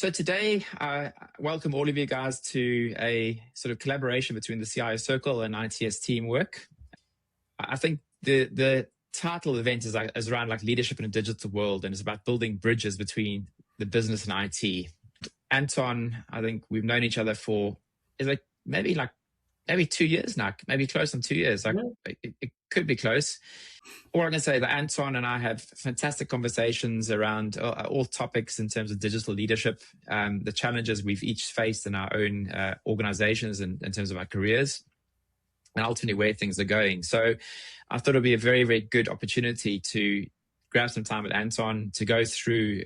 So today, I welcome all of you guys to a sort of collaboration between the CIO Circle and ITS Teamwork. I think the title of the event is around like leadership in a digital world, and it's about building bridges between the business and IT. Anton, I think we've known each other for maybe 2 years now, maybe close on 2 years. It could be close. Or I can say that Anton and I have fantastic conversations around all topics in terms of digital leadership, the challenges we've each faced in our own organizations and in terms of our careers, and ultimately where things are going. So I thought it'd be a very, very good opportunity to grab some time with Anton to go through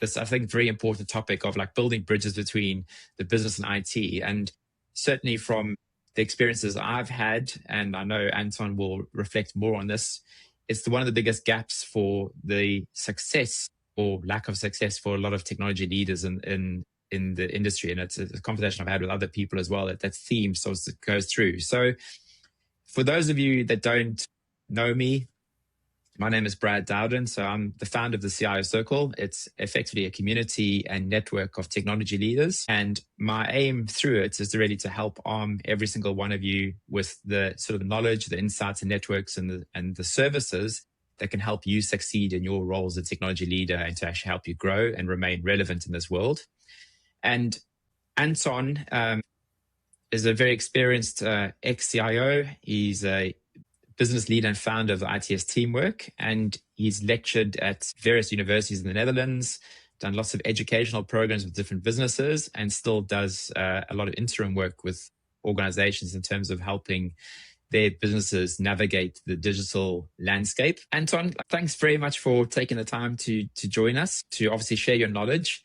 this, I think, very important topic of like building bridges between the business and IT. And certainly from the experiences I've had, and I know Anton will reflect more on this, it's one of the biggest gaps for the success or lack of success for a lot of technology leaders in the industry. And it's a conversation I've had with other people as well, that theme sort of goes through. So for those of you that don't know me, my name is Brad Dowden. So I'm the founder of the CIO Circle. It's effectively a community and network of technology leaders. And my aim through it is really to help arm every single one of you with the sort of knowledge, the insights and networks and the services that can help you succeed in your role as a technology leader and to actually help you grow and remain relevant in this world. And Anton is a very experienced ex-CIO. He's a business leader and founder of the ITS Teamwork, and he's lectured at various universities in the Netherlands, done lots of educational programs with different businesses, and still does a lot of interim work with organizations in terms of helping their businesses navigate the digital landscape. Anton, thanks very much for taking the time to join us, to obviously share your knowledge.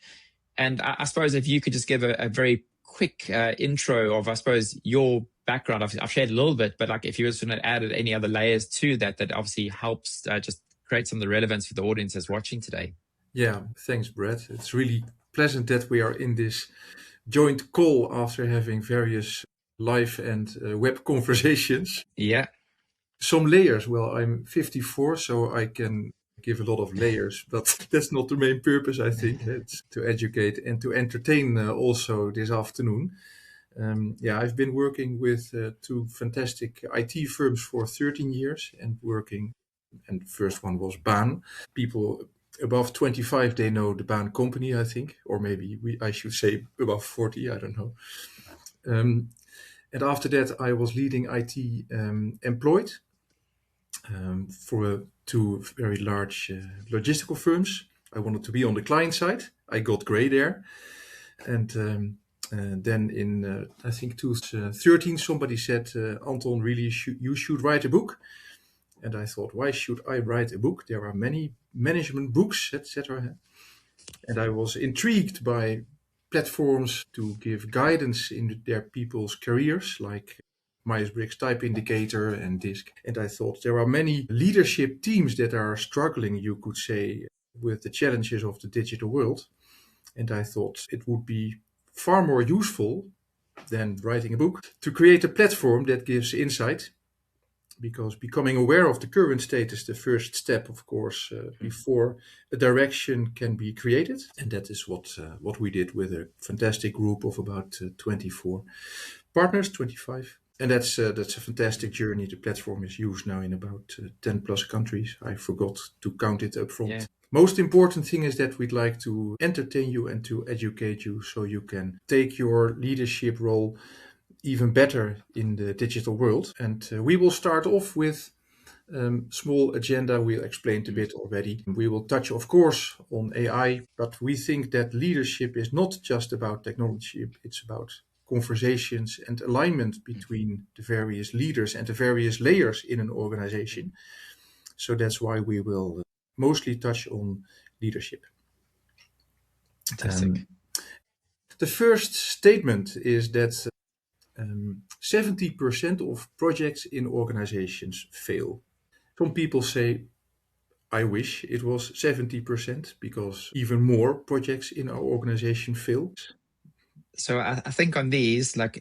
And I suppose if you could just give a very quick intro of, I suppose, your background. I've shared a little bit, but like if you were to add any other layers to that obviously helps just create some of the relevance for the audience that's watching today. Yeah, thanks, Brad. It's really pleasant that we are in this joint call after having various live and web conversations. Yeah. Some layers. Well, I'm 54, so I can give a lot of layers, but that's not the main purpose, I think. It's to educate and to entertain also this afternoon. I've been working with two fantastic IT firms for 13 years and the first one was Baan. People above 25, they know the Baan company, I think, or maybe I should say above 40, I don't know. And after that, I was leading IT employed for two very large logistical firms. I wanted to be on the client side. I got gray there. And then in, I think 2013, somebody said, Anton, really, you should write a book. And I thought, why should I write a book? There are many management books, etc. And I was intrigued by platforms to give guidance in their people's careers, like Myers-Briggs Type Indicator and DISC. And I thought there are many leadership teams that are struggling, you could say, with the challenges of the digital world. And I thought it would be far more useful than writing a book to create a platform that gives insight, because becoming aware of the current state is the first step, of course, before a direction can be created. And that is what we did with a fantastic group of about 24 partners, 25. And that's a fantastic journey. The platform is used now in about 10 plus countries. I forgot to count it up front. Yeah. Most important thing is that we'd like to entertain you and to educate you so you can take your leadership role even better in the digital world. And we will start off with small agenda. We explained a bit already. We will touch, of course, on AI, but we think that leadership is not just about technology. It's about conversations and alignment between the various leaders and the various layers in an organization. So that's why we will mostly touch on leadership. The first statement is that 70% of projects in organizations fail. Some people say, I wish it was 70% because even more projects in our organization fail. So I think on these, like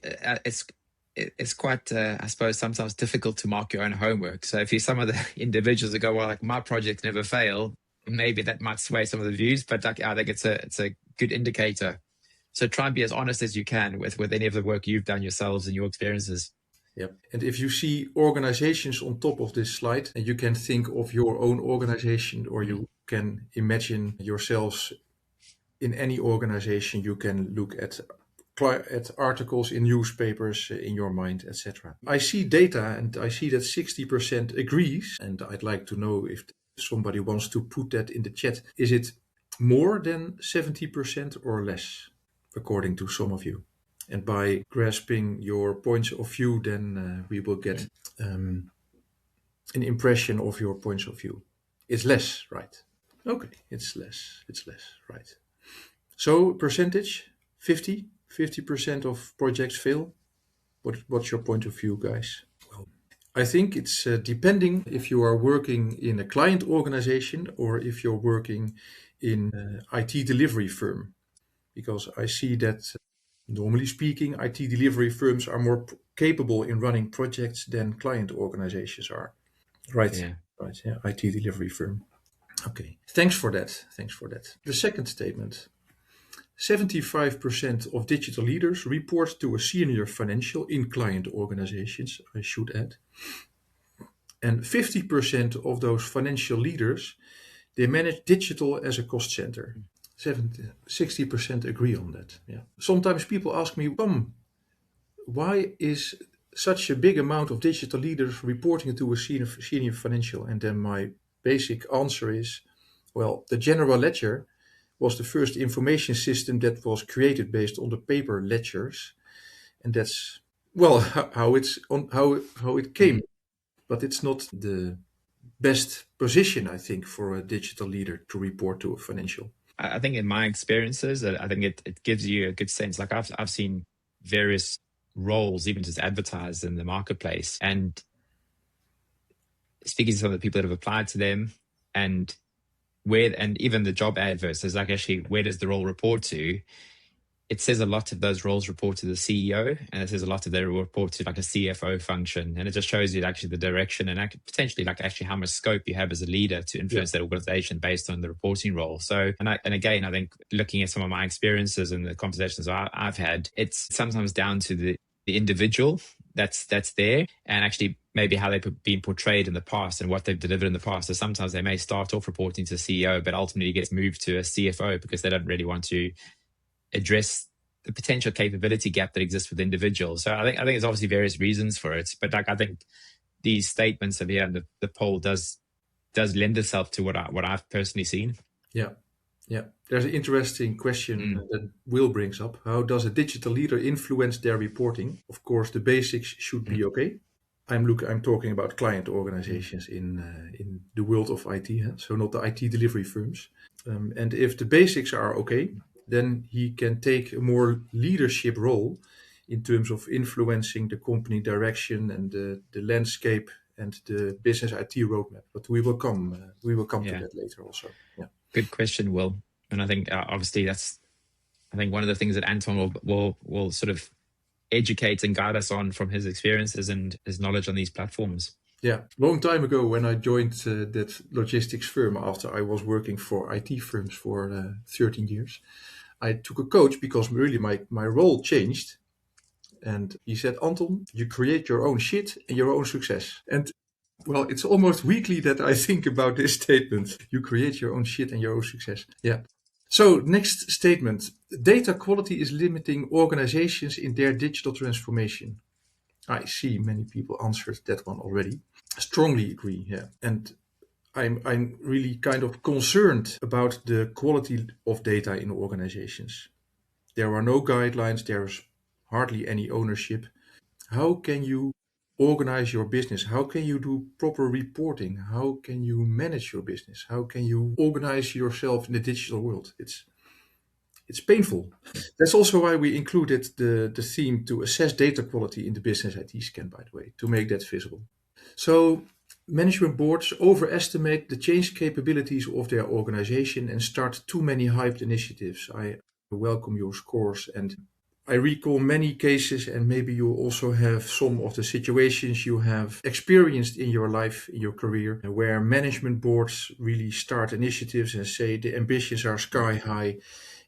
it's quite, I suppose, sometimes difficult to mark your own homework. So if you're some of the individuals that go, well, like my projects never fail, maybe that might sway some of the views. But like, I think it's a good indicator. So try and be as honest as you can with any of the work you've done yourselves and your experiences. Yep. And if you see organizations on top of this slide, and you can think of your own organization, or you can imagine yourselves in any organization, you can look at articles in newspapers in your mind, etc. I see data and I see that 60% agrees, and I'd like to know if somebody wants to put that in the chat. Is it more than 70% or less, according to some of you? And by grasping your points of view, then we will get an impression of your points of view. It's less, right? Okay, it's less, right? So percentage, 50% of projects fail. What's your point of view, guys? Well, I think it's depending if you are working in a client organization or if you're working in an IT delivery firm. Because I see that, normally speaking, IT delivery firms are more capable in running projects than client organizations are. Right. Yeah. Right. Yeah. IT delivery firm. Okay. Thanks for that. The second statement. 75% of digital leaders report to a senior financial in client organizations, I should add. And 50% of those financial leaders, they manage digital as a cost center. 60% agree on that. Yeah. Sometimes people ask me, why is such a big amount of digital leaders reporting to a senior financial? And then my basic answer is, well, the general ledger was the first information system that was created based on the paper ledgers, and that's how it came. But it's not the best position, I think, for a digital leader to report to a financial. I think in my experiences, I think it gives you a good sense. Like I've seen various roles, even just advertised in the marketplace, and speaking to some of the people that have applied to them, and even the job adverts, there's like actually where does the role report to? It says a lot of those roles report to the CEO, and it says a lot of their report to like a CFO function, and it just shows you actually the direction and potentially like actually how much scope you have as a leader to influence that organization based on the reporting role. So, and again, I think looking at some of my experiences and the conversations I've had, it's sometimes down to the individual that's there, and actually maybe how they've been portrayed in the past and what they've delivered in the past. So sometimes they may start off reporting to the CEO, but ultimately gets moved to a CFO because they don't really want to address the potential capability gap that exists with individuals. So I think there's obviously various reasons for it, but like I think these statements of here, the poll does lend itself to what I've personally seen. Yeah. There's an interesting question that Will brings up. How does a digital leader influence their reporting? Of course, the basics should be okay. I'm talking about client organizations in the world of IT, so not the IT delivery firms. And if the basics are okay, then he can take a more leadership role in terms of influencing the company direction and the landscape and the business IT roadmap. But we will come to that later also. Yeah. Good question, Will. And I think obviously that's one of the things that Anton will sort of educate and guide us on from his experiences and his knowledge on these platforms. Yeah, long time ago when I joined that logistics firm after I was working for IT firms for 13 years, I took a coach because really my role changed. And he said, Anton, you create your own shit and your own success. And well, it's almost weekly that I think about this statement. You create your own shit and your own success. Yeah. So next statement, data quality is limiting organizations in their digital transformation. I see many people answered that one already. I strongly agree, yeah. And I'm really kind of concerned about the quality of data in organizations. There are no guidelines, there's hardly any ownership. How can you organize your business? How can you do proper reporting? How can you manage your business? How can you organize yourself in the digital world? It's painful. That's also why we included the theme to assess data quality in the BusinessITScan, by the way, to make that visible. So management boards overestimate the change capabilities of their organization and start too many hyped initiatives. I welcome your scores, and I recall many cases, and maybe you also have some of the situations you have experienced in your life, in your career, where management boards really start initiatives and say the ambitions are sky high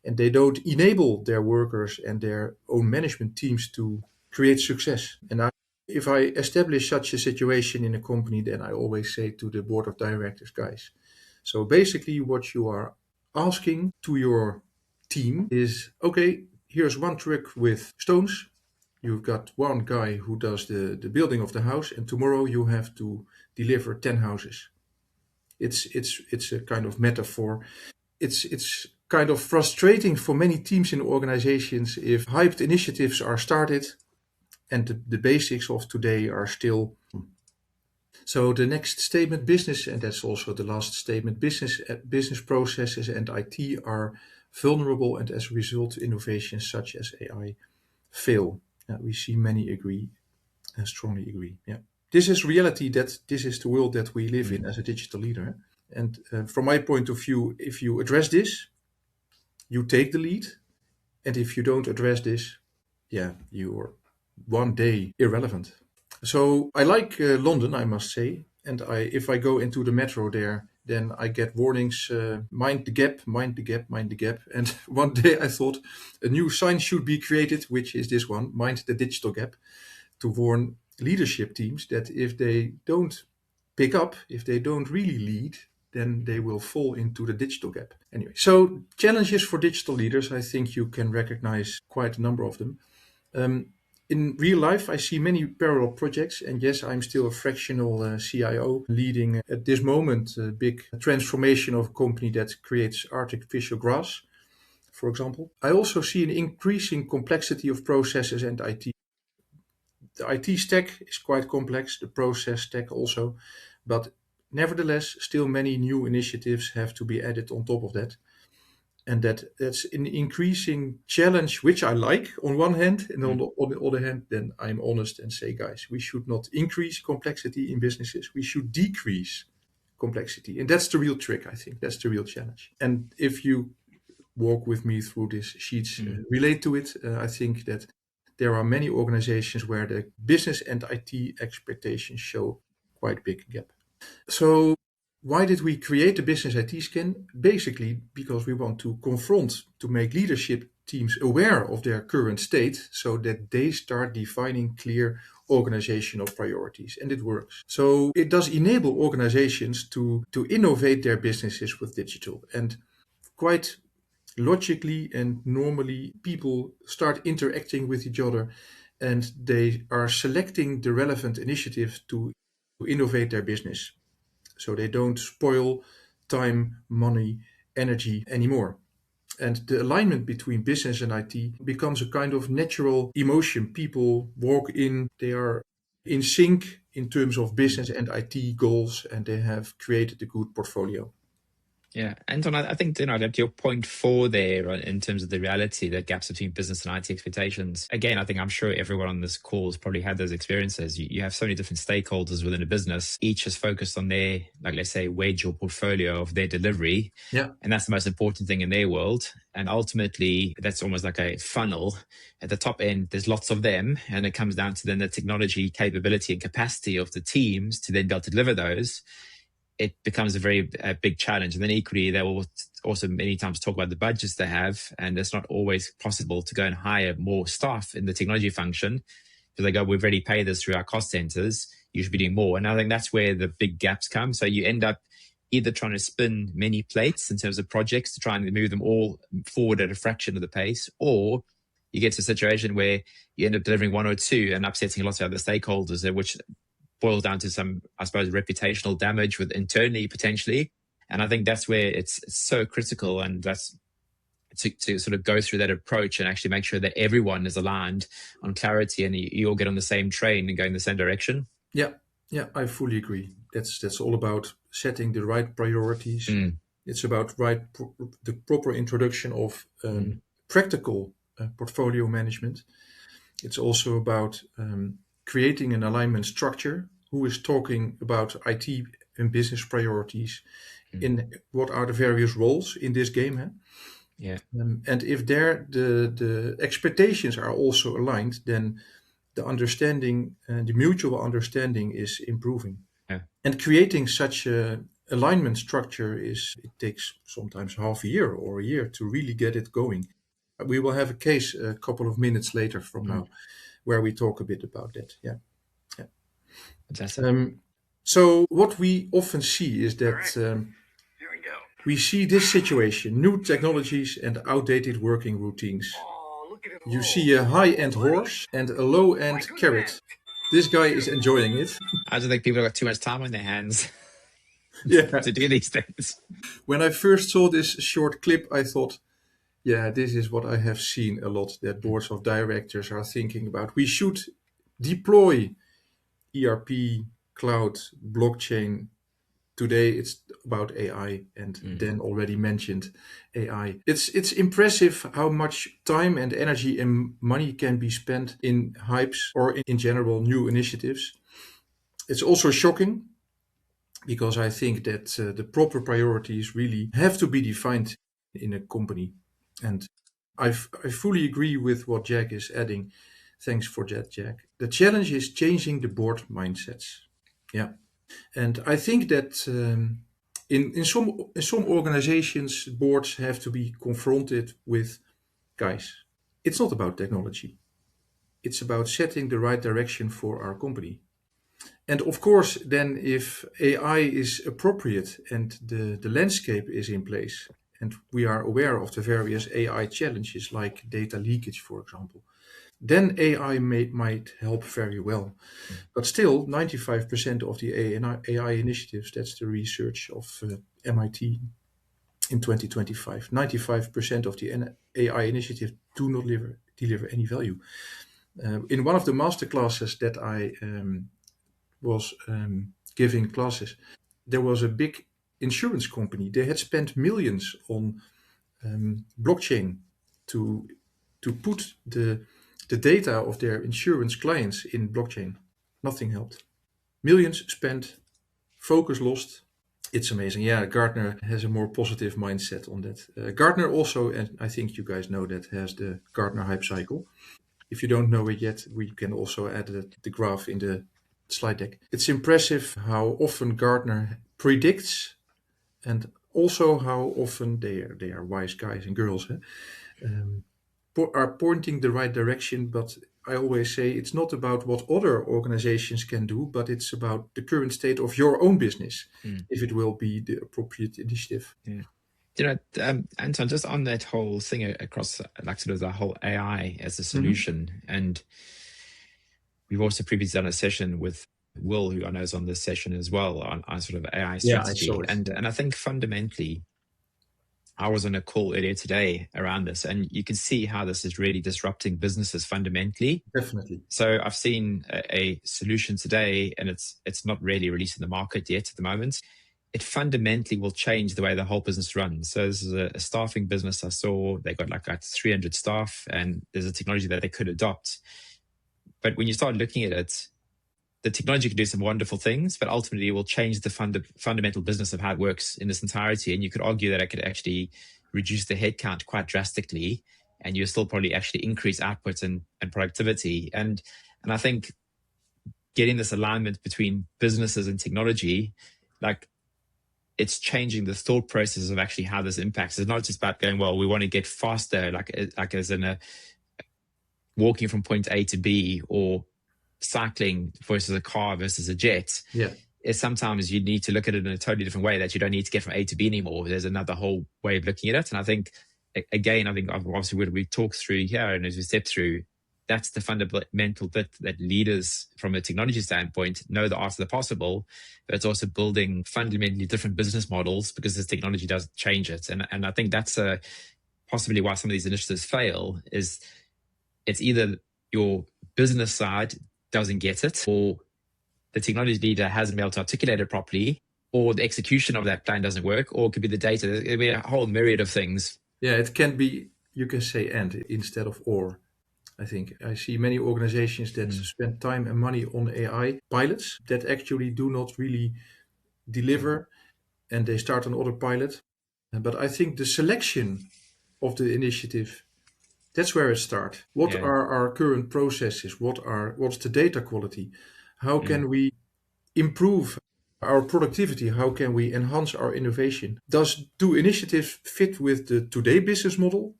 and they don't enable their workers and their own management teams to create success. And if I establish such a situation in a company, then I always say to the board of directors, guys, so basically what you are asking to your team is, okay, here's one truck with stones. You've got one guy who does the building of the house, and tomorrow you have to deliver 10 houses. It's a kind of metaphor. It's kind of frustrating for many teams in organizations if hyped initiatives are started and the basics of today are still. So the next statement, business, and that's also the last statement, business processes and IT are vulnerable, and as a result, innovations such as AI fail. We see many agree and strongly agree. Yeah, this is reality. This is the world that we live in as a digital leader. And from my point of view, if you address this, you take the lead, and if you don't address this, yeah, you're one day irrelevant. So I like London, I must say, and if I go into the metro there, then I get warnings, mind the gap, mind the gap, mind the gap. And one day I thought a new sign should be created, which is this one, mind the digital gap, to warn leadership teams that if they don't pick up, if they don't really lead, then they will fall into the digital gap. Anyway, so challenges for digital leaders, I think you can recognize quite a number of them. In real life, I see many parallel projects, and yes, I'm still a fractional CIO leading at this moment a big transformation of a company that creates artificial grass, for example. I also see an increasing complexity of processes and IT. The IT stack is quite complex, the process stack also, but nevertheless, still many new initiatives have to be added on top of that. And that's an increasing challenge, which I like on one hand, and on the other hand, then I'm honest and say, guys, we should not increase complexity in businesses. We should decrease complexity. And that's the real trick, I think. That's the real challenge. And if you walk with me through these sheets, relate to it, I think that there are many organizations where the business and IT expectations show quite big gap. So why did we create the BusinessITScan? Basically, because we want to confront, to make leadership teams aware of their current state so that they start defining clear organizational priorities, and it works. So it does enable organizations to innovate their businesses with digital, and quite logically and normally people start interacting with each other and they are selecting the relevant initiatives to innovate their business. So they don't spoil time, money, energy anymore. And the alignment between business and IT becomes a kind of natural emotion. People walk in, they are in sync in terms of business and IT goals, and they have created a good portfolio. Yeah, Anton, I think, to your point 4 there, right, in terms of the reality, the gaps between business and IT expectations. Again, I think I'm sure everyone on this call has probably had those experiences. You have so many different stakeholders within a business. Each is focused on their, like, let's say, wedge or portfolio of their delivery. Yeah. And that's the most important thing in their world. And ultimately, that's almost like a funnel. At the top end, there's lots of them. And it comes down to then the technology capability and capacity of the teams to then be able to deliver those. It becomes a very big challenge. And then equally, they will also many times talk about the budgets they have. And it's not always possible to go and hire more staff in the technology function because they go, we've already paid this through our cost centers. You should be doing more. And I think that's where the big gaps come. So you end up either trying to spin many plates in terms of projects to try and move them all forward at a fraction of the pace, or you get to a situation where you end up delivering one or two and upsetting lots of other stakeholders, which boils down to some, I suppose, reputational damage with internally potentially. And I think that's where it's so critical, and that's to sort of go through that approach and actually make sure that everyone is aligned on clarity and you all get on the same train and go in the same direction. Yeah, I fully agree. That's all about setting the right priorities. It's about the proper introduction of practical portfolio management. It's also about creating an alignment structure. Who is talking about IT and business priorities? In what are the various roles in this game? Huh? Yeah. And if the expectations are also aligned, then the understanding, the mutual understanding is improving. Yeah. And creating such a alignment structure it takes sometimes half a year or a year to really get it going. We will have a case a couple of minutes later from now where we talk a bit about that. Yeah. Fantastic. So what we often see is that we see this situation, new technologies and outdated working routines. You see a high-end horse and a low-end carrot. This guy is enjoying it. I just think people have got too much time on their hands Yeah. to do these things. When I first saw this short clip, I thought, yeah, this is what I have seen a lot, that boards of directors are thinking about. We should deploy ERP, cloud, blockchain. Today it's about AI, and Dan already mentioned AI. It's impressive how much time and energy and money can be spent in hypes or in general new initiatives. It's also shocking because I think that the proper priorities really have to be defined in a company. And I fully agree with what Jack is adding. Thanks for that, Jack. The challenge is changing the board mindsets. Yeah. And I think that in some organizations, boards have to be confronted with, guys, it's not about technology. It's about setting the right direction for our company. And of course, then if AI is appropriate and the landscape is in place, and we are aware of the various AI challenges like data leakage, for example, then AI might help very well. But still, 95% of the AI initiatives, that's the research of MIT in 2025, 95% of the AI initiatives do not deliver any value. In one of the master classes that I was giving classes, there was a big insurance company. They had spent millions on blockchain to put the data of their insurance clients in blockchain. Nothing helped. Millions spent, focus lost. It's amazing. Yeah, Gartner has a more positive mindset on that. Gartner also, and I think you guys know that, has the Gartner hype cycle. If you don't know it yet, we can also add the graph in the slide deck. It's impressive how often Gartner predicts, and also how often they are wise guys and girls, are pointing the right direction. But I always say it's not about what other organizations can do, but it's about the current state of your own business, if it will be the appropriate initiative. Yeah. Anton, just on that whole thing across, like sort of the whole AI as a solution, and we've also previously done a session with Will, who I know is on this session as well, on sort of AI strategy. Yeah, I saw it. And I think fundamentally, I was on a call earlier today around this, and you can see how this is really disrupting businesses fundamentally. Definitely. So I've seen a solution today, and it's not really released in the market yet at the moment. It fundamentally will change the way the whole business runs. So this is a staffing business I saw. They got like 300 staff, and there's a technology that they could adopt. But when you start looking at it, the technology can do some wonderful things, but ultimately it will change the fundamental business of how it works in its entirety. And you could argue that it could actually reduce the headcount quite drastically, and you'll still probably actually increase output and productivity. And I think getting this alignment between businesses and technology, like, it's changing the thought process of actually how this impacts. It's not just about going, well, we want to get faster, like as in walking from point A to B, or cycling versus a car versus a jet. Yeah. Is sometimes you need to look at it in a totally different way, that you don't need to get from A to B anymore. There's another whole way of looking at it. And I think, again, obviously what we talk through here, and as we step through, that's the fundamental bit that leaders from a technology standpoint know the art of the possible, but it's also building fundamentally different business models because this technology does change it. And I think that's possibly why some of these initiatives fail, is it's either your business side doesn't get it, or the technology leader hasn't been able to articulate it properly, or the execution of that plan doesn't work, or it could be the data. It could be a whole myriad of things. Yeah, it can be, you can say and instead of or. I think I see many organizations that spend time and money on AI pilots that actually do not really deliver, and they start another pilot. But I think the selection of the initiative, that's where it starts. What are our current processes? What's the data quality? How can we improve our productivity? How can we enhance our innovation? Do initiatives fit with the today business model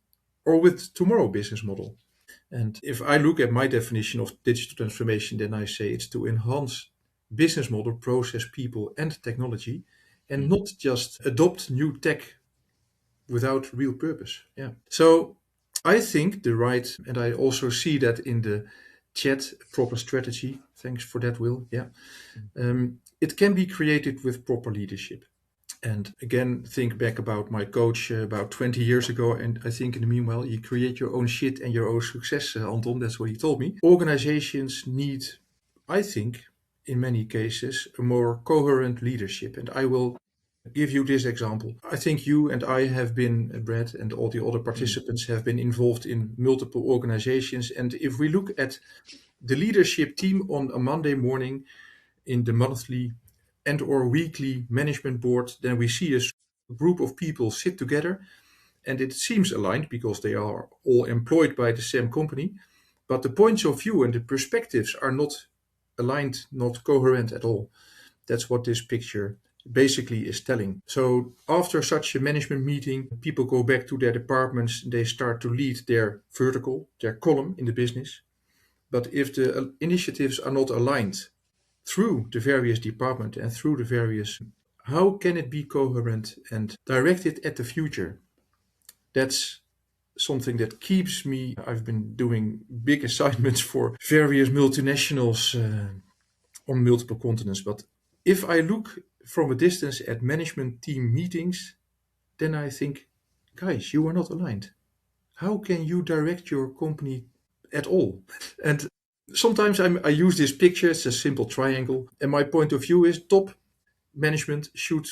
or with tomorrow business model? And if I look at my definition of digital transformation, then I say it's to enhance business model, process, people, and technology, and not just adopt new tech without real purpose. Yeah. So I think and I also see that in the chat, proper strategy. Thanks for that, Will. Yeah. It can be created with proper leadership. And again, think back about my coach about 20 years ago. And I think in the meanwhile, you create your own shit and your own success, Anton. That's what he told me. Organizations need, I think, in many cases, a more coherent leadership. And I will give you this example. I think you and I have been, Brad, and all the other participants have been involved in multiple organizations. And if we look at the leadership team on a Monday morning in the monthly and or weekly management board, then we see a group of people sit together, and it seems aligned because they are all employed by the same company, but the points of view and the perspectives are not aligned, not coherent at all. That's what this picture basically is telling. So after such a management meeting, people go back to their departments, they start to lead their vertical, their column in the business. But if the initiatives are not aligned through the various departments and through the various, how can it be coherent and directed at the future? That's something that keeps me. I've been doing big assignments for various multinationals on multiple continents. But if I look from a distance at management team meetings, then I think, guys, you are not aligned. How can you direct your company at all? And sometimes I use this picture, it's a simple triangle. And my point of view is top management should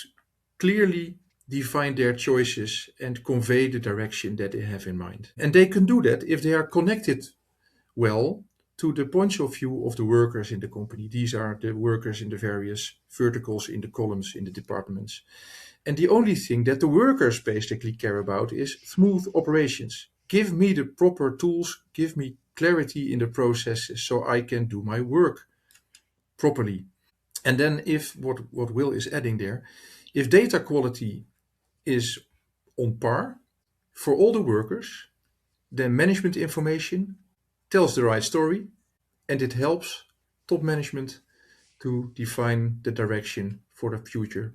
clearly define their choices and convey the direction that they have in mind. And they can do that if they are connected well to the points of view of the workers in the company. These are the workers in the various verticals, in the columns, in the departments. And the only thing that the workers basically care about is smooth operations. Give me the proper tools, give me clarity in the processes so I can do my work properly. And then if what Will is adding there, if data quality is on par for all the workers, then management information tells the right story and it helps top management to define the direction for the future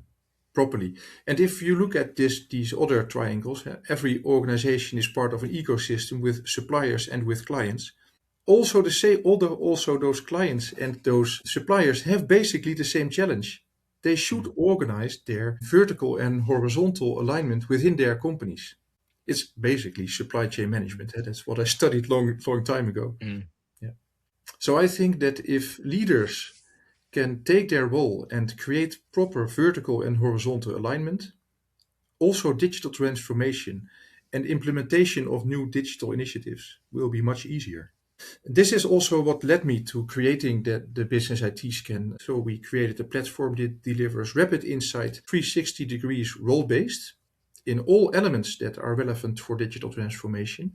properly. And if you look at these other triangles, every organization is part of an ecosystem with suppliers and with clients. Also those clients and those suppliers have basically the same challenge. They should organize their vertical and horizontal alignment within their companies. It's basically supply chain management. That's what I studied long time ago. Yeah. So I think that if leaders can take their role and create proper vertical and horizontal alignment, also digital transformation and implementation of new digital initiatives will be much easier. This is also what led me to creating the BusinessITScan. So we created a platform that delivers rapid insight, 360 degrees role-based in all elements that are relevant for digital transformation.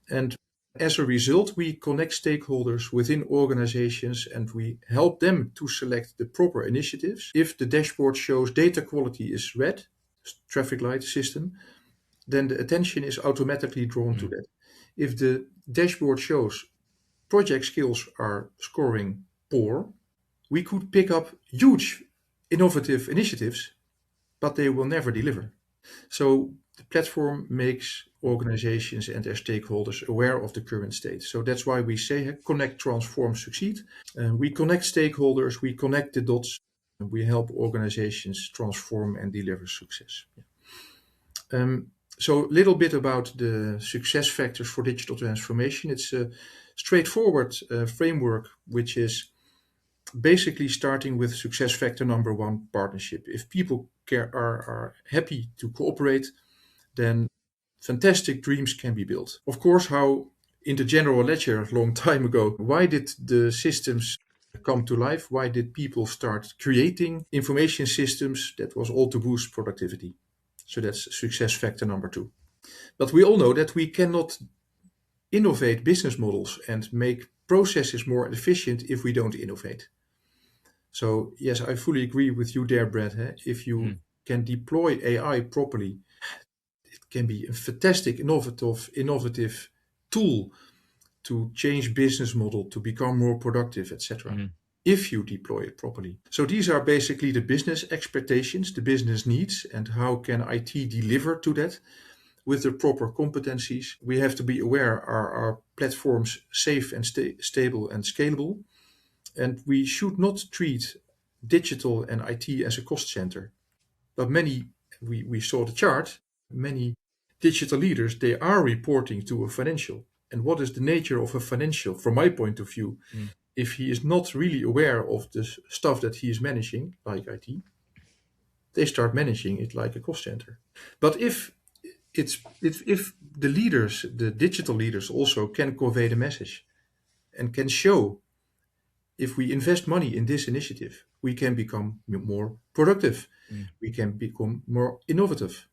And as a result, we connect stakeholders within organizations and we help them to select the proper initiatives. If the dashboard shows data quality is red, traffic light system, then the attention is automatically drawn to that. If the dashboard shows project skills are scoring poor, we could pick up huge innovative initiatives, but they will never deliver. So the platform makes organizations and their stakeholders aware of the current state. So that's why we say connect, transform, succeed. We connect stakeholders, we connect the dots, and we help organizations transform and deliver success. So a little bit about the success factors for digital transformation. It's a straightforward framework, which is basically starting with success factor number one, partnership. If people are happy to cooperate, then fantastic dreams can be built. Of course, how in the general ledger a long time ago, why did the systems come to life? Why did people start creating information systems? That was all to boost productivity. So that's success factor number two. But we all know that we cannot innovate business models and make processes more efficient if we don't innovate. So yes, I fully agree with you there, Brad. If you can deploy AI properly, it can be a fantastic, innovative tool to change business model, to become more productive, etc. If you deploy it properly. So these are basically the business expectations, the business needs, and how can IT deliver to that with the proper competencies. We have to be aware, are our platforms safe and stable and scalable? And we should not treat digital and IT as a cost center. But we saw the chart, many digital leaders, they are reporting to a financial. And what is the nature of a financial, from my point of view? If he is not really aware of the stuff that he is managing, like IT, they start managing it like a cost center. But if the leaders, the digital leaders, also can convey the message and can show, if we invest money in this initiative, we can become more productive, we can become more innovative.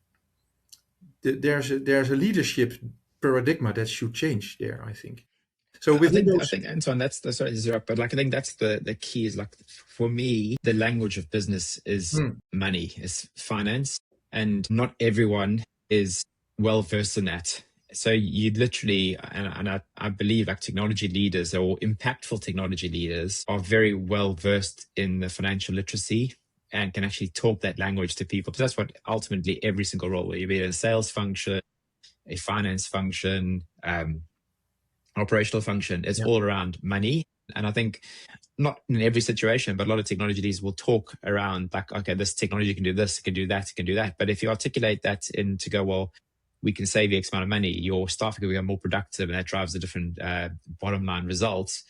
There's a leadership paradigm that should change there, I think. So within I think Anton, that's the, sorry to interrupt, but like I think that's the key is, like, for me, the language of business is money, is finance, and not everyone is well versed in that. So you literally, and I believe like technology leaders or impactful technology leaders are very well versed in the financial literacy and can actually talk that language to people. Because that's what ultimately every single role, whether you be in a sales function, a finance function, operational function, is all around money. And I think not in every situation, but a lot of technology leaders will talk around like, okay, this technology can do this, it can do that, it can do that. But if you articulate that in to go, well, we can save you X amount of money, your staff can become more productive, and that drives a different bottom line results,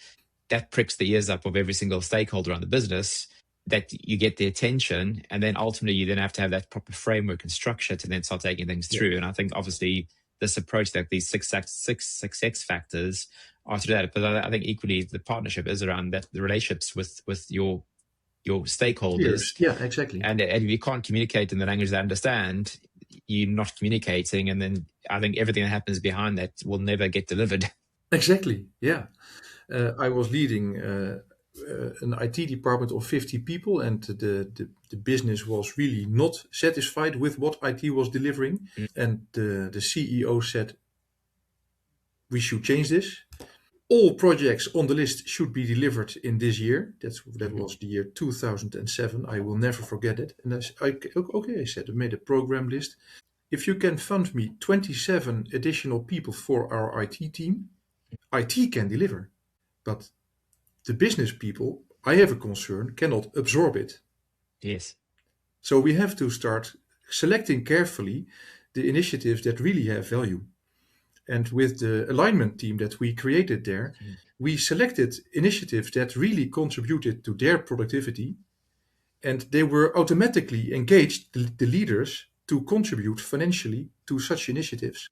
that pricks the ears up of every single stakeholder on the business, that you get the attention. And then ultimately you then have to have that proper framework and structure to then start taking things through. And I think obviously this approach, that these six success factors are to that. But I think equally the partnership is around that, the relationships with your stakeholders. Yeah, exactly. And if you can't communicate in the language they understand, you're not communicating. And then I think everything that happens behind that will never get delivered. Exactly. Yeah. I was leading an IT department of 50 people, and the business was really not satisfied with what IT was delivering. And the CEO said, we should change this. All projects on the list should be delivered in this year. That was the year 2007. I will never forget it. And I said, I made a program list. If you can fund me 27 additional people for our IT team, IT can deliver. But the business people, I have a concern, cannot absorb it. Yes. So we have to start selecting carefully the initiatives that really have value. And with the alignment team that we created there, we selected initiatives that really contributed to their productivity, and they were automatically engaged, the leaders, to contribute financially to such initiatives.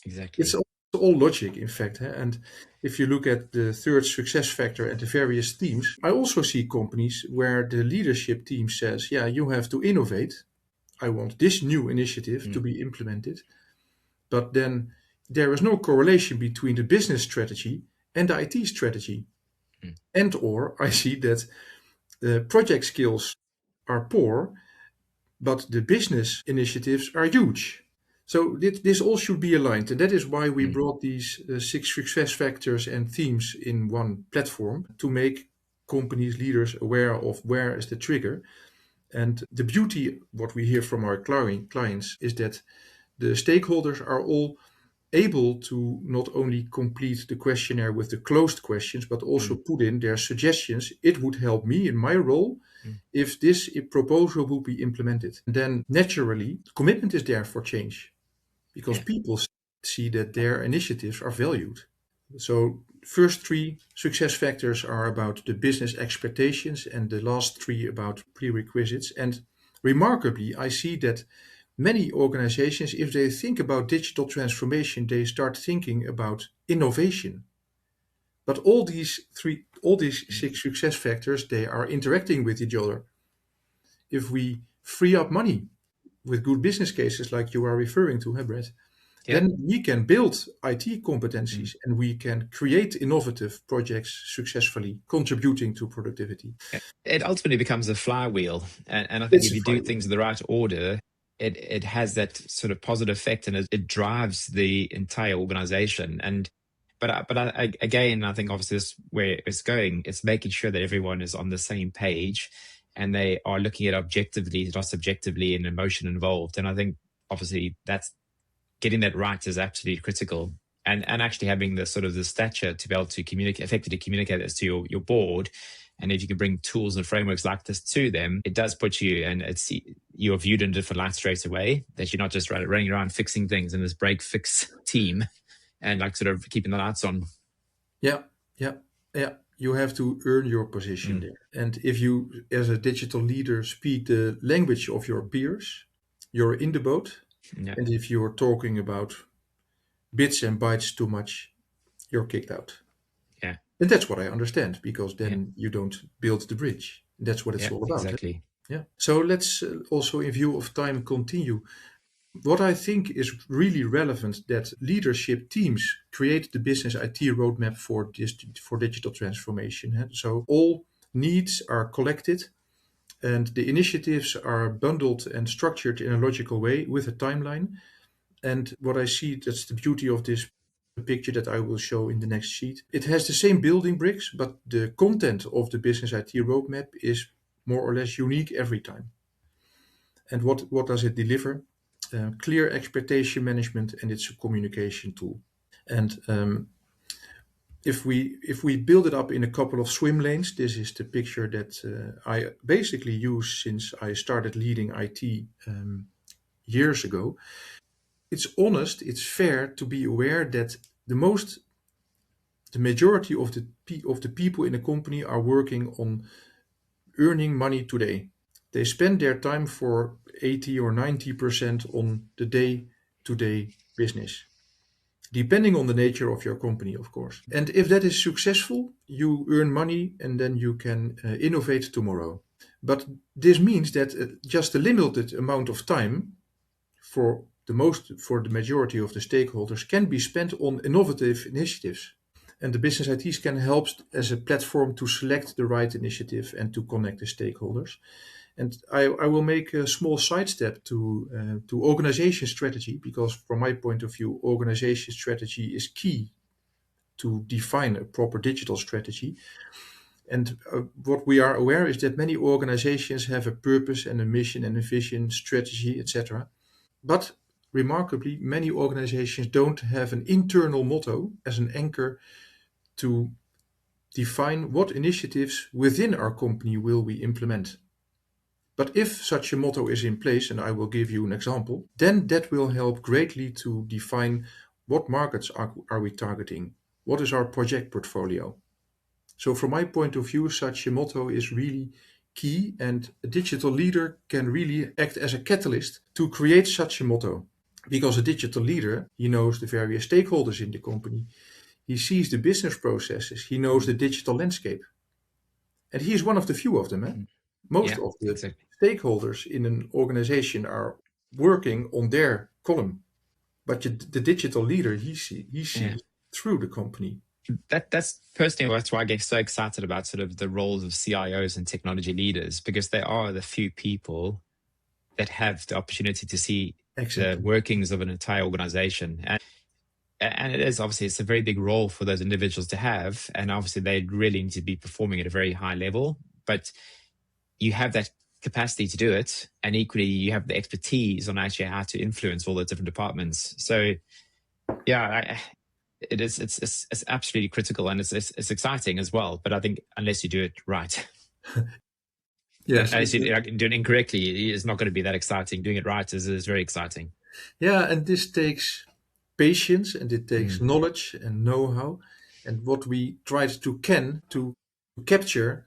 Exactly. It's all logic, in fact. And if you look at the third success factor and the various teams, I also see companies where the leadership team says, yeah, you have to innovate. I want this new initiative to be implemented. But then there is no correlation between the business strategy and the IT strategy. And or I see that the project skills are poor, but the business initiatives are huge. So this all should be aligned. And that is why we brought these 6 success factors and themes in one platform, to make companies, leaders aware of where is the trigger. And the beauty, what we hear from our clients, is that the stakeholders are all able to not only complete the questionnaire with the closed questions, but also put in their suggestions. It would help me in my role if this proposal would be implemented. And then naturally, commitment is there for change, because people see that their initiatives are valued. So first 3 success factors are about the business expectations, and the last 3 about prerequisites. And remarkably, I see that many organizations, if they think about digital transformation, they start thinking about innovation. But all these 6 success factors, they are interacting with each other. If we free up money with good business cases like you are referring to, Brad, then we can build IT competencies and we can create innovative projects successfully, contributing to productivity. It ultimately becomes a flywheel. And I think It's if a you do flywheel. things in the right order, it has that sort of positive effect, and it drives the entire organization. Again, I think obviously this where it's going, it's making sure that everyone is on the same page and they are looking at objectively, not subjectively, and emotion involved. And I think obviously that's getting that right is absolutely critical. And actually having the sort of the stature to be able to effectively communicate this to your board. And if you can bring tools and frameworks like this to them, it does put you, and you're viewed in a different light straight away, that you're not just running around fixing things in this break fix team and like sort of keeping the lights on. Yeah. You have to earn your position there. And if you, as a digital leader, speak the language of your peers, you're in the boat. Yeah. And if you're talking about bits and bytes too much, you're kicked out. Yeah. And that's what I understand, because then you don't build the bridge. That's what it's all about. Exactly. Yeah. So let's also, in view of time, continue. What I think is really relevant, that leadership teams create the business IT roadmap for digital transformation. So all needs are collected and the initiatives are bundled and structured in a logical way with a timeline. And what I see, that's the beauty of this picture that I will show in the next sheet. It has the same building bricks, but the content of the business IT roadmap is more or less unique every time. And what does it deliver? Clear expectation management, and it's a communication tool. And if we build it up in a couple of swim lanes, this is the picture that I basically use since I started leading IT years ago. It's honest, it's fair to be aware that the majority of the people in a company are working on earning money today. They spend their time for 80 or 90% on the day-to-day business, depending on the nature of your company, of course. And if that is successful, you earn money and then you can innovate tomorrow. But this means that just a limited amount of time for the majority of the stakeholders can be spent on innovative initiatives. And the BusinessITScan helps as a platform to select the right initiative and to connect the stakeholders. And I will make a small sidestep to organization strategy, because from my point of view, organization strategy is key to define a proper digital strategy. And what we are aware is that many organizations have a purpose and a mission and a vision, strategy, etc. But remarkably, many organizations don't have an internal motto as an anchor to define what initiatives within our company will we implement. But if such a motto is in place, and I will give you an example, then that will help greatly to define what markets are we targeting, what is our project portfolio. So from my point of view, such a motto is really key, and a digital leader can really act as a catalyst to create such a motto. Because a digital leader, he knows the various stakeholders in the company, he sees the business processes, he knows the digital landscape. And he is one of the few of them. Most of the stakeholders in an organization are working on their column. But the digital leader, he sees through the company. That's personally, that's why I get so excited about sort of the roles of CIOs and technology leaders, because they are the few people that have the opportunity to see the workings of an entire organization. And it is obviously, it's a very big role for those individuals to have. And obviously they really need to be performing at a very high level, but you have that capacity to do it. And equally, you have the expertise on actually how to influence all the different departments. So yeah, it's absolutely critical, and it's exciting as well. But I think unless you do it right, yes, unless you do it incorrectly, it's not going to be that exciting. Doing it right is very exciting. Yeah, and this takes patience, and it takes knowledge and know-how. And what we tried to capture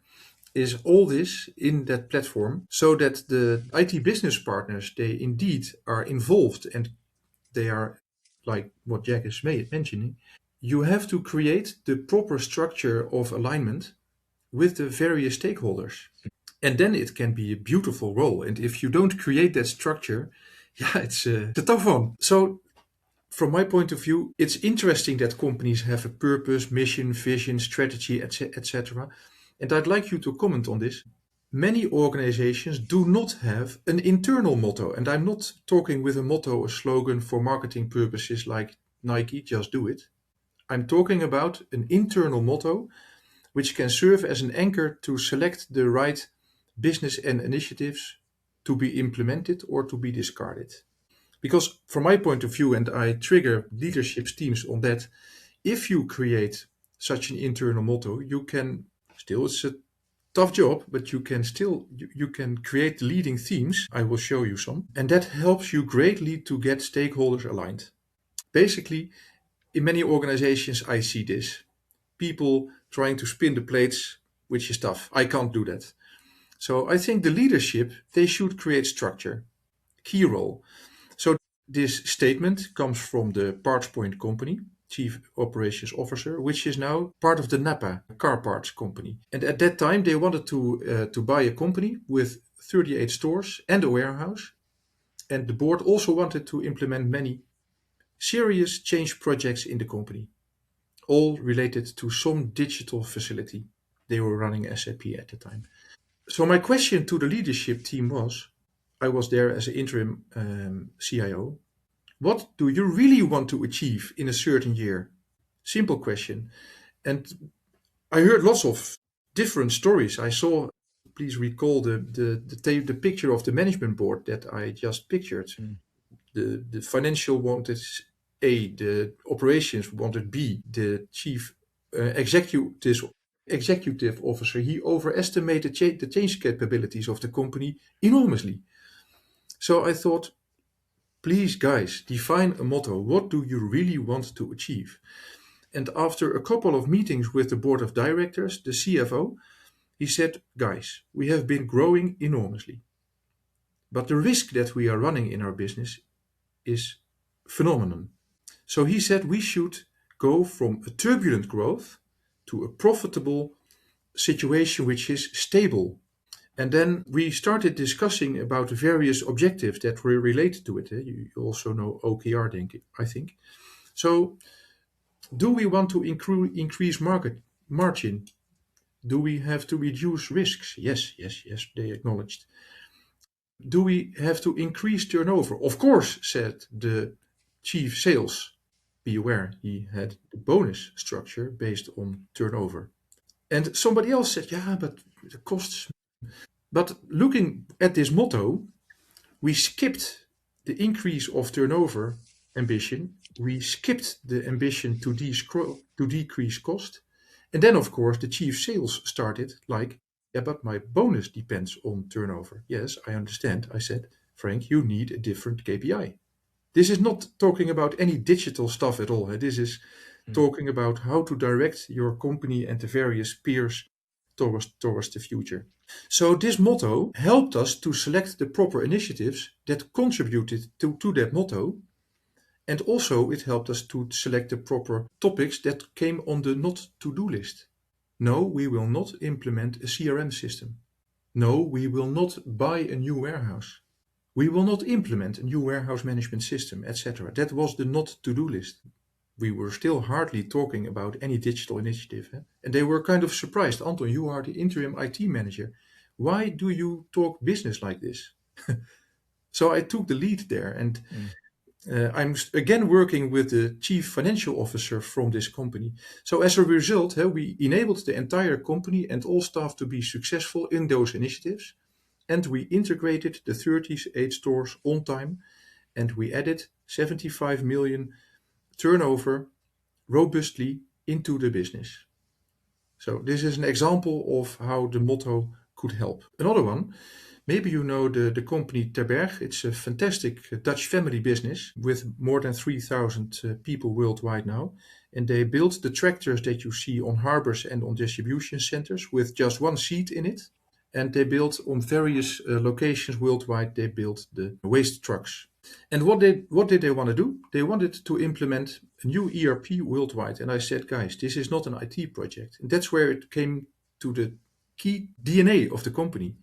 is all this in that platform, so that the IT business partners, they indeed are involved, and they are, like what Jack is mentioning, you have to create the proper structure of alignment with the various stakeholders. And then it can be a beautiful role. And if you don't create that structure, it's a tough one. So from my point of view, it's interesting that companies have a purpose, mission, vision, strategy, etc. And I'd like you to comment on this. Many organizations do not have an internal motto. And I'm not talking with a motto, a slogan for marketing purposes like Nike, just do it. I'm talking about an internal motto which can serve as an anchor to select the right business and initiatives to be implemented or to be discarded. Because from my point of view, and I trigger leadership teams on that, if you create such an internal motto, you can still, it's a tough job, but you can create leading themes. I will show you some. And that helps you greatly to get stakeholders aligned. Basically, in many organizations, I see this. People trying to spin the plates, which is tough. I can't do that. So I think the leadership, they should create structure, key role. So this statement comes from the Parts Point company, Chief Operations Officer, which is now part of the Napa car parts company. And at that time, they wanted to buy a company with 38 stores and a warehouse. And the board also wanted to implement many serious change projects in the company, all related to some digital facility. They were running SAP at the time. So my question to the leadership team was, I was there as an interim CIO. What do you really want to achieve in a certain year? Simple question. And I heard lots of different stories. I saw, please recall the picture of the management board that I just pictured. The financial wanted A, the operations wanted B, the chief executive officer, he overestimated the change capabilities of the company enormously. So I thought, please guys, define a motto. What do you really want to achieve? And after a couple of meetings with the board of directors, the CFO, he said, guys, we have been growing enormously. But the risk that we are running in our business is phenomenal. So he said we should go from a turbulent growth to a profitable situation which is stable. And then we started discussing about the various objectives that were related to it. You also know OKR, I think. So do we want to increase market margin? Do we have to reduce risks? Yes, they acknowledged. Do we have to increase turnover? Of course, said the chief sales. Be aware, he had the bonus structure based on turnover. And somebody else said, yeah, but the costs. But looking at this motto, we skipped the increase of turnover ambition. We skipped the ambition to decrease cost. And then, of course, the chief sales started like, yeah, but my bonus depends on turnover. Yes, I understand. I said, Frank, you need a different KPI. This is not talking about any digital stuff at all. This is talking about how to direct your company and the various peers towards the future. So this motto helped us to select the proper initiatives that contributed to that motto. And also it helped us to select the proper topics that came on the not to-do list. No, we will not implement a CRM system. No, we will not buy a new warehouse. We will not implement a new warehouse management system, etc. That was the not to-do list. We were still hardly talking about any digital initiative. And they were kind of surprised. Anton, you are the interim IT manager. Why do you talk business like this? So I took the lead there. And I'm again working with the chief financial officer from this company. So as a result, we enabled the entire company and all staff to be successful in those initiatives. And we integrated the 38 stores on time. And we added 75 million turnover robustly into the business. So this is an example of how the motto could help. Another one, maybe you know the company Terberg. It's a fantastic Dutch family business with more than 3,000 people worldwide now. And they built the tractors that you see on harbors and on distribution centers with just one seat in it. And they built on various locations worldwide, they built the waste trucks. And what did they want to do? They wanted to implement a new ERP worldwide. And I said, guys, this is not an IT project. And that's where it came to the key DNA of the company.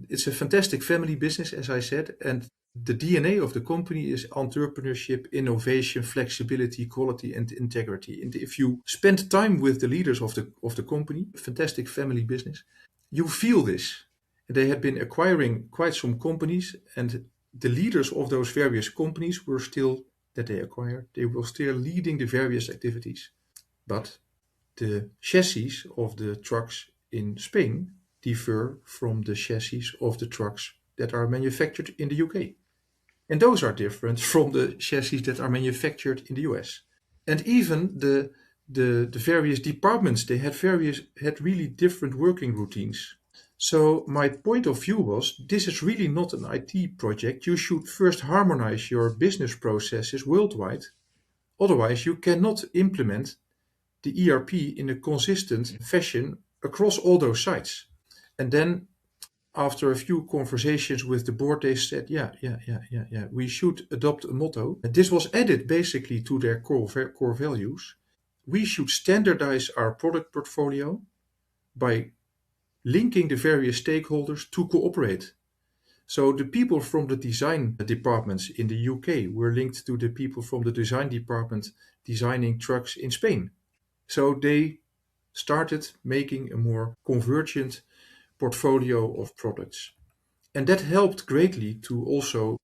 It's a fantastic family business, as I said, and the DNA of the company is entrepreneurship, innovation, flexibility, quality, and integrity. And if you spend time with the leaders of the company, fantastic family business, you feel this. They had been acquiring quite some companies, and the leaders of those various companies were still, that they acquired, they were still leading the various activities. But the chassis of the trucks in Spain differ from the chassis of the trucks that are manufactured in the UK. And those are different from the chassis that are manufactured in the US. And even the various departments, they had really different working routines. So my point of view was, this is really not an IT project. You should first harmonize your business processes worldwide. Otherwise, you cannot implement the ERP in a consistent fashion across all those sites. And then after a few conversations with the board, they said, yeah, we should adopt a motto. And this was added basically to their core values. We should standardize our product portfolio by linking the various stakeholders to cooperate. So the people from the design departments in the UK were linked to the people from the design department designing trucks in Spain. So they started making a more convergent portfolio of products. And that helped greatly to also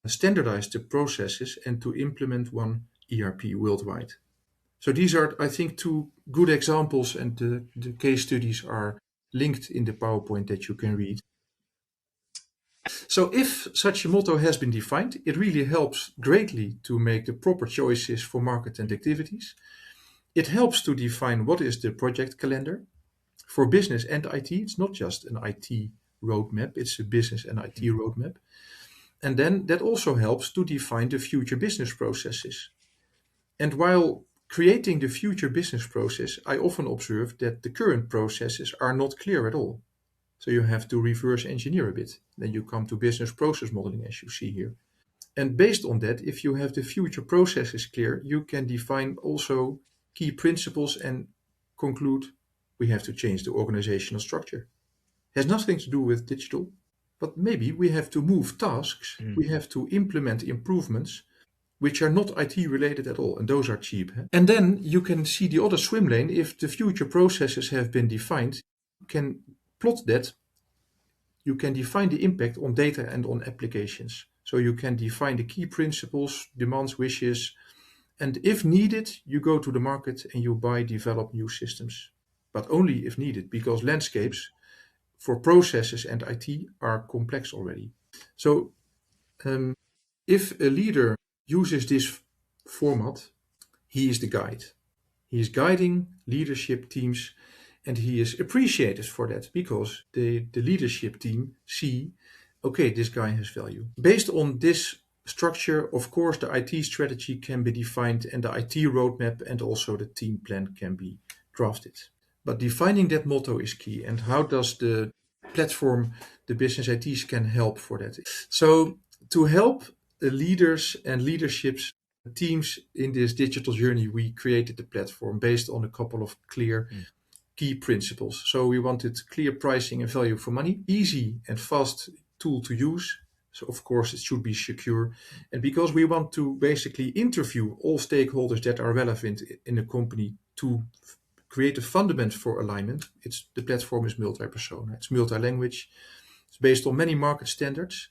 standardize the processes and to implement one ERP worldwide. So these are, I think, two good examples, and the case studies are linked in the PowerPoint that you can read. So if such a motto has been defined, it really helps greatly to make the proper choices for market and activities. It helps to define what is the project calendar for business and IT. It's not just an IT roadmap, it's a business and IT roadmap. And then that also helps to define the future business processes. And while creating the future business process, I often observe that the current processes are not clear at all. So you have to reverse engineer a bit. Then you come to business process modeling, as you see here. And based on that, if you have the future processes clear, you can define also key principles and conclude we have to change the organizational structure. It has nothing to do with digital, but maybe we have to move tasks, we have to implement improvements which are not IT related at all, and those are cheap. And then you can see the other swim lane. If the future processes have been defined, you can plot that. You can define the impact on data and on applications. So you can define the key principles, demands, wishes, and if needed, you go to the market and you develop new systems. But only if needed, because landscapes for processes and IT are complex already. So if a leader uses this format, he is the guide. He is guiding leadership teams, and he is appreciated for that because the leadership team see, okay, this guy has value. Based on this structure, of course, the IT strategy can be defined and the IT roadmap and also the team plan can be drafted. But defining that motto is key. And how does the platform, the BusinessITScan, help for that? So to help the leaders and leaderships teams in this digital journey, we created the platform based on a couple of clear key principles. So we wanted clear pricing and value for money, easy and fast tool to use. So of course it should be secure. And because we want to basically interview all stakeholders that are relevant in a company to create a fundament for alignment, the platform is multi-persona, it's multi-language, it's based on many market standards,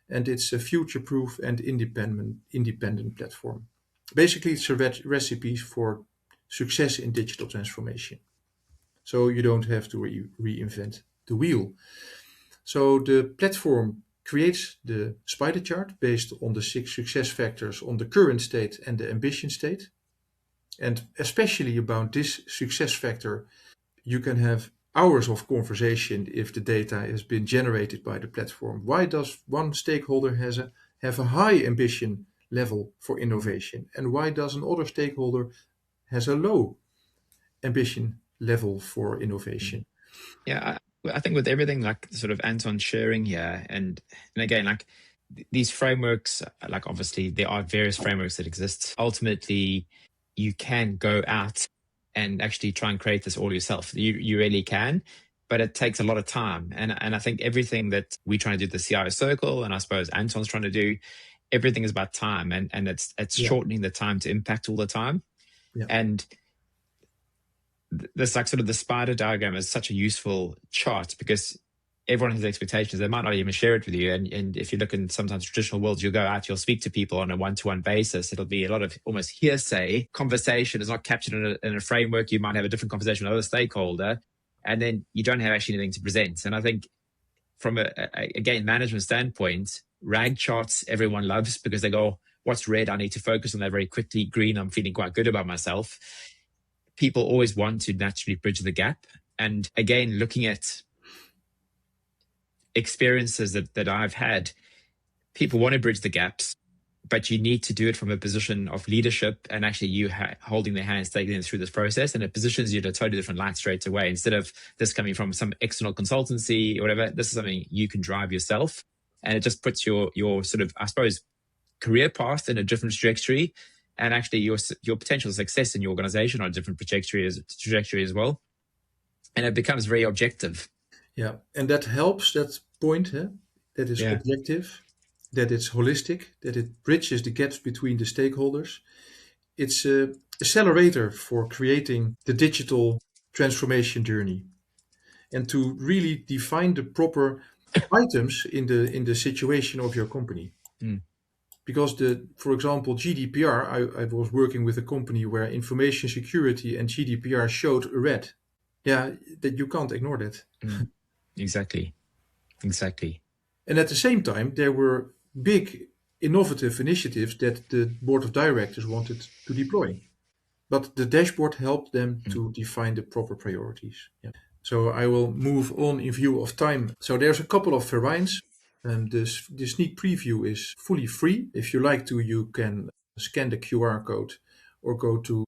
and it's a future-proof and independent platform. Basically, it's a recipe for success in digital transformation. So you don't have to reinvent the wheel. So the platform creates the spider chart based on the 6 success factors on the current state and the ambition state. And especially about this success factor, you can have hours of conversation if the data has been generated by the platform. Why does one stakeholder have a high ambition level for innovation? And why does another stakeholder has a low ambition level for innovation? Yeah, I think with everything like sort of Anton sharing here, and again, like these frameworks, like obviously there are various frameworks that exist. Ultimately, you can go out and actually try and create this all yourself. You really can. but it takes a lot of time. And I think everything that we're trying to do at the CIO Circle, and I suppose Anton's trying to do, everything is about time, and it's shortening the time to impact all the time. Yeah. And this like sort of the spider diagram is such a useful chart because everyone has expectations. They might not even share it with you. And if you look in sometimes traditional worlds, you'll go out, you'll speak to people on a one-to-one basis. It'll be a lot of almost hearsay. Conversation is not captured in a framework. You might have a different conversation with another stakeholder, and then you don't have actually anything to present. And I think from again, management standpoint, RAG charts everyone loves because they go, what's red? I need to focus on that very quickly. Green, I'm feeling quite good about myself. People always want to naturally bridge the gap. And again, looking at experiences that I've had, people want to bridge the gaps, but you need to do it from a position of leadership and actually you holding their hands, taking them through this process. And it positions you in a totally different light straight away. Instead of this coming from some external consultancy or whatever, this is something you can drive yourself. And it just puts your sort of, I suppose, career path in a different trajectory, and actually your potential success in your organization on a different trajectory as well. And it becomes very objective. Yeah, and that helps, that point, that is objective, that it's holistic, that it bridges the gaps between the stakeholders. It's an accelerator for creating the digital transformation journey and to really define the proper items in the situation of your company. Because for example, GDPR, I was working with a company where information security and GDPR showed red. Yeah, that you can't ignore that. Exactly. And at the same time, there were big innovative initiatives that the board of directors wanted to deploy. But the dashboard helped them to define the proper priorities. Yeah. So I will move on in view of time. So there's a couple of variants. The sneak preview is fully free. If you like to, you can scan the QR code or go to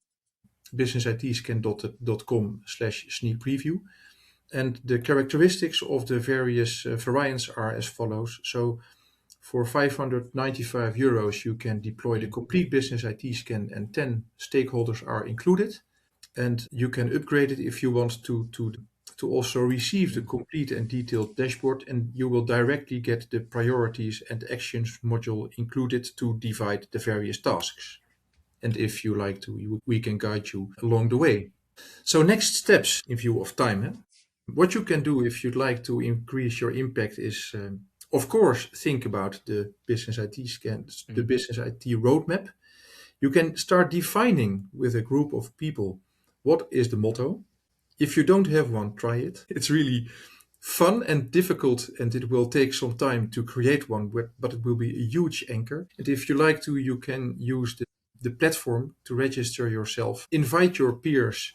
businessitscan.com/sneak preview. And the characteristics of the various variants are as follows. So for €595, you can deploy the complete Business IT Scan and 10 stakeholders are included. And you can upgrade it if you want to also receive the complete and detailed dashboard, and you will directly get the priorities and actions module included to divide the various tasks. And if you like to, we can guide you along the way. So next steps in view of time. What you can do if you'd like to increase your impact is, of course, think about the Business IT Scan, the Business IT roadmap. You can start defining with a group of people what is the motto. If you don't have one, try it. It's really fun and difficult, and it will take some time to create one, but it will be a huge anchor. And if you like to, you can use the platform to register yourself, invite your peers,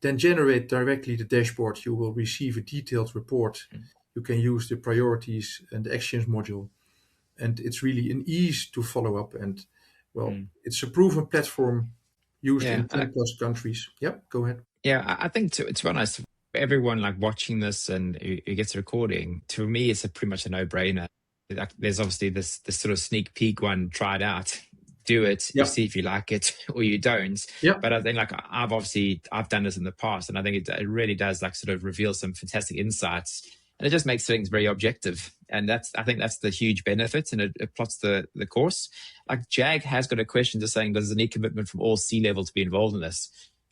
then generate directly the dashboard. You will receive a detailed report. You can use the priorities and the actions module. And it's really an ease to follow up. And it's a proven platform used in 10 plus countries. Yep, go ahead. Yeah, I think to be honest, everyone like watching this and who gets a recording, to me, it's pretty much a no-brainer. There's obviously this sort of sneak peek one, try it out, do it, you see if you like it or you don't. But I think like I've done this in the past, and I think it really does like sort of reveal some fantastic insights, and it just makes things very objective. And I think that's the huge benefit, and it plots the course. Like Jag has got a question just saying, does it need commitment from all C-level to be involved in this?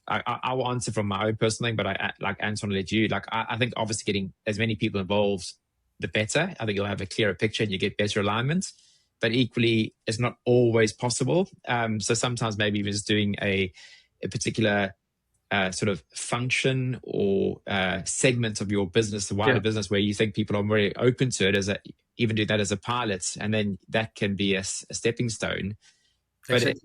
I will answer from my own personal thing, but like Anton led you. Like I think obviously getting as many people involved, the better. I think you'll have a clearer picture and you get better alignment. But equally, it's not always possible. So sometimes maybe even just doing a particular sort of function or segment of your business, the wider business, where you think people are very open to it, even do that as a pilot, and then that can be a stepping stone. But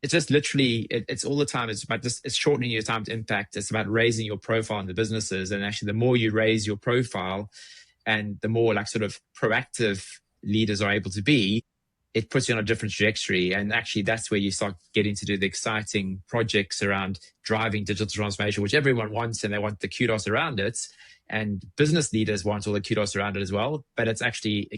it's just literally, it's all the time. It's about it's shortening your time to impact. It's about raising your profile in the businesses. And actually, the more you raise your profile and the more like sort of proactive leaders are able to be, it puts you on a different trajectory. And actually, that's where you start getting to do the exciting projects around driving digital transformation, which everyone wants, and they want the kudos around it. And business leaders want all the kudos around it as well. But it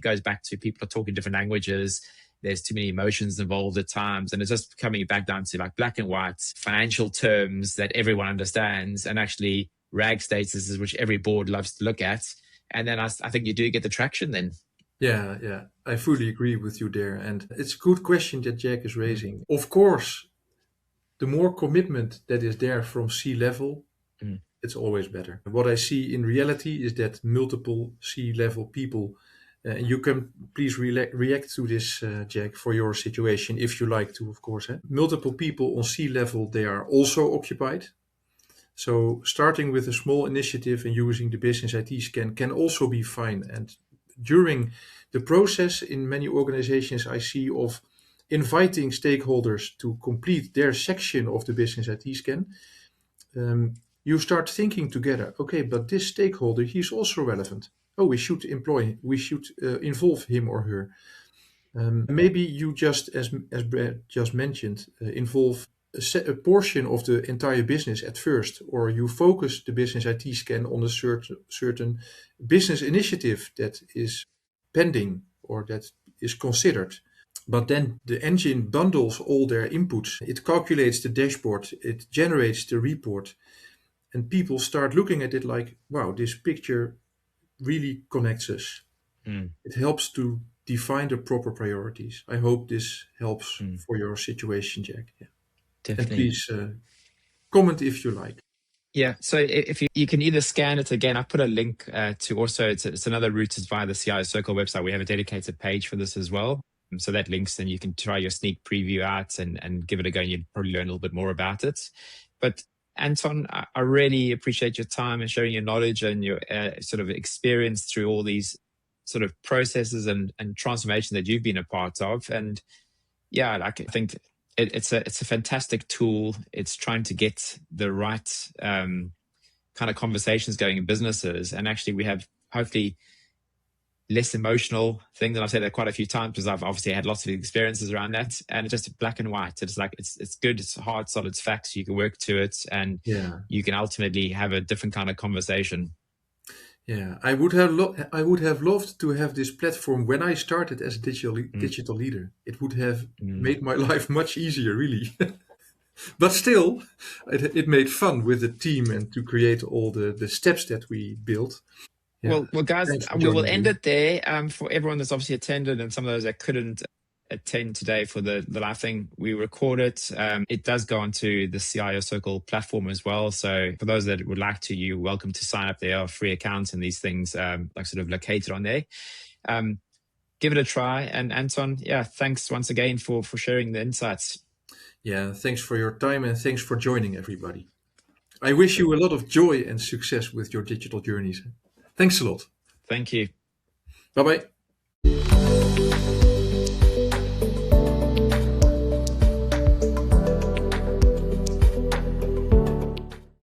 goes back to people are talking different languages. There's too many emotions involved at times. And it's just coming back down to like black and white financial terms that everyone understands. And actually RAG statuses, which every board loves to look at. And then I think you do get the traction then. Yeah, I fully agree with you there. And it's a good question that Jack is raising. Of course, the more commitment that is there from C-level, it's always better. What I see in reality is that multiple C-level people, and you can please react to this, Jack, for your situation, if you like to, of course. Multiple people on C-level, they are also occupied. So starting with a small initiative and using the BusinessITScan can also be fine. And during the process in many organizations, I see of inviting stakeholders to complete their section of the BusinessITScan. You start thinking together, okay, but this stakeholder, he's also relevant. Oh, we should involve him or her. Maybe you just, as Brad just mentioned, involve a portion of the entire business at first, or you focus the BusinessITScan on a certain business initiative that is pending or that is considered. But then the engine bundles all their inputs. It calculates the dashboard, it generates the report, and people start looking at it like, wow, this picture really connects us. It helps to define the proper priorities. I hope this helps for your situation, Jack. Yeah. Definitely. And please comment if you like. Yeah, so if you can either scan it again, I put a link to also, it's another route is via the CIO Circle website. We have a dedicated page for this as well. So that links, then you can try your sneak preview out and give it a go, and you'd probably learn a little bit more about it. But Anton, I really appreciate your time and sharing your knowledge and your sort of experience through all these sort of processes and transformation that you've been a part of. And yeah, I think it's a fantastic tool. It's trying to get the right kind of conversations going in businesses. And actually we have hopefully less emotional things. And I've said that quite a few times because I've obviously had lots of experiences around that, and it's just black and white. It's like, it's good. It's hard, solid facts. You can work to it, and you can ultimately have a different kind of conversation. Yeah, I would have loved to have this platform when I started as a digital leader. It would have made my life much easier, really. But still, it made fun with the team and to create all the steps that we built. Yeah. Well, guys, we will end it there. For everyone that's obviously attended and some of those that couldn't attend today for the live thing, we record it. It does go onto the CIO Circle platform as well. So for those that would like to, you're welcome to sign up. There are free accounts and these things like sort of located on there. Give it a try. And Anton, yeah, thanks once again for sharing the insights. Yeah, thanks for your time and thanks for joining, everybody. I wish you a lot of joy and success with your digital journeys. Thanks a lot. Thank you. Bye-bye.